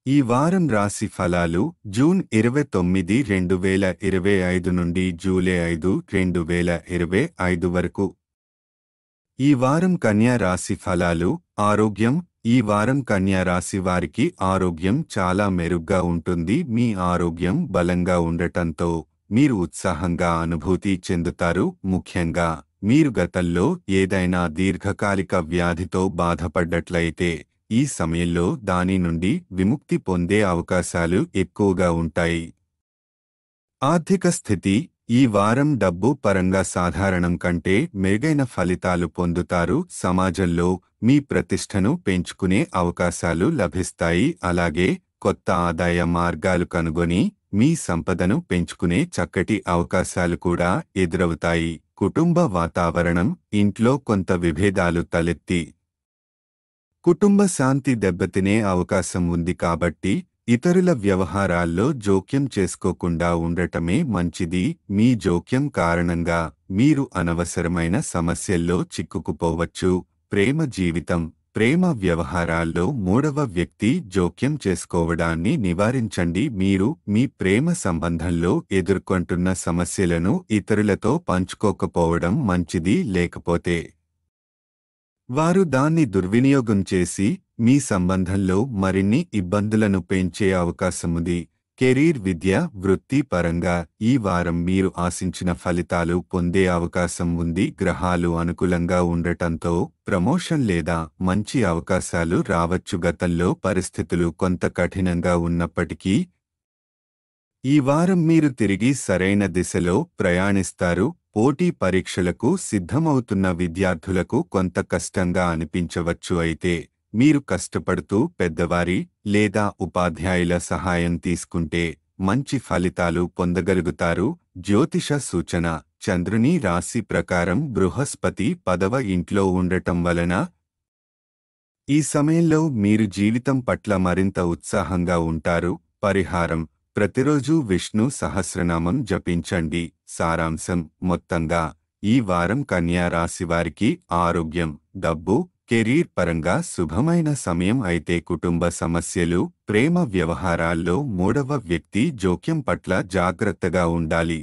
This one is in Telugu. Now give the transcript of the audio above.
ఈ వారం రాశి ఫలాలు జూన్ 29, 2025 నుండి జూలై 5, 2025 వరకు. ఈ వారం కన్యా రాశి ఫలాలు. ఆరోగ్యం. ఈ వారం కన్యా రాశి వారికి ఆరోగ్యం చాలా మెరుగ్గా ఉంటుంది. మీ ఆరోగ్యం బలంగా ఉండటంతో మీరు ఉత్సాహంగా అనుభూతి చెందుతారు. ముఖ్యంగా మీరు గతంలో ఏదైనా దీర్ఘకాలిక వ్యాధితో బాధపడ్డట్లయితే ఈ సమయంలో దాని నుండి విముక్తి పొందే అవకాశాలు ఎక్కువగా ఉంటాయి. ఆర్థిక స్థితి. ఈ వారం డబ్బు పరంగా సాధారణం కంటే మెరుగైన ఫలితాలు పొందుతారు. సమాజంలో మీ ప్రతిష్టను పెంచుకునే అవకాశాలు లభిస్తాయి. అలాగే కొత్త ఆదాయ మార్గాలు కనుగొని మీ సంపదను పెంచుకునే చక్కటి అవకాశాలు కూడా ఎదురవుతాయి. కుటుంబ వాతావరణం. ఇంట్లో కొంత విభేదాలు తలెత్తి కుటుంబ శాంతి దెబ్బతినే అవకాశం ఉంది కాబట్టి ఇతరుల వ్యవహారాల్లో జోక్యం చేసుకోకుండా ఉండటమే మంచిది. మీ జోక్యం కారణంగా మీరు అనవసరమైన సమస్యల్లో చిక్కుకుపోవచ్చు. ప్రేమ జీవితం. ప్రేమ వ్యవహారాల్లో మూడవ వ్యక్తి జోక్యం చేసుకోవడాన్ని నివారించండి. మీరు మీ ప్రేమ సంబంధంలో ఎదుర్కొంటున్న సమస్యలను ఇతరులతో పంచుకోకపోవడం మంచిది. లేకపోతే వారు దాన్ని దుర్వినియోగం చేసి మీ సంబంధంలో మరిన్ని ఇబ్బందులను పెంచే అవకాశముంది. కెరీర్. విద్య, వృత్తి పరంగా ఈ వారం మీరు ఆశించిన ఫలితాలు పొందే అవకాశం ఉంది. గ్రహాలు అనుకూలంగా ఉండటంతో ప్రమోషన్ లేదా మంచి అవకాశాలు రావచ్చు. గతంలో పరిస్థితులు కొంత కఠినంగా ఉన్నప్పటికీ ఈ వారం మీరు తిరిగి సరైన దిశలో ప్రయాణిస్తారు. పోటీ పరీక్షలకు సిద్ధమవుతున్న విద్యార్థులకు కొంత కష్టంగా అనిపించవచ్చు. అయితే మీరు కష్టపడుతూ పెద్దవారి లేదా ఉపాధ్యాయుల సహాయం తీసుకుంటే మంచి ఫలితాలు పొందగలుగుతారు. జ్యోతిష సూచన. చంద్రుని రాశి ప్రకారం బృహస్పతి 10వ ఇంట్లో ఉండటం వలన ఈ సమయంలో మీరు జీవితం పట్ల మరింత ఉత్సాహంగా ఉంటారు. పరిహారం. ప్రతిరోజు విష్ణు సహస్రనామం జపించండి. సారాంశం. మొత్తంగా ఈ వారం కన్యా రాశి వారికి ఆరోగ్యం, డబ్బు, కెరీర్ పరంగా శుభమైన సమయం. అయితే కుటుంబ సమస్యలు, ప్రేమ వ్యవహారాల్లో మూడవ వ్యక్తి జోక్యం పట్ల జాగ్రత్తగా ఉండాలి.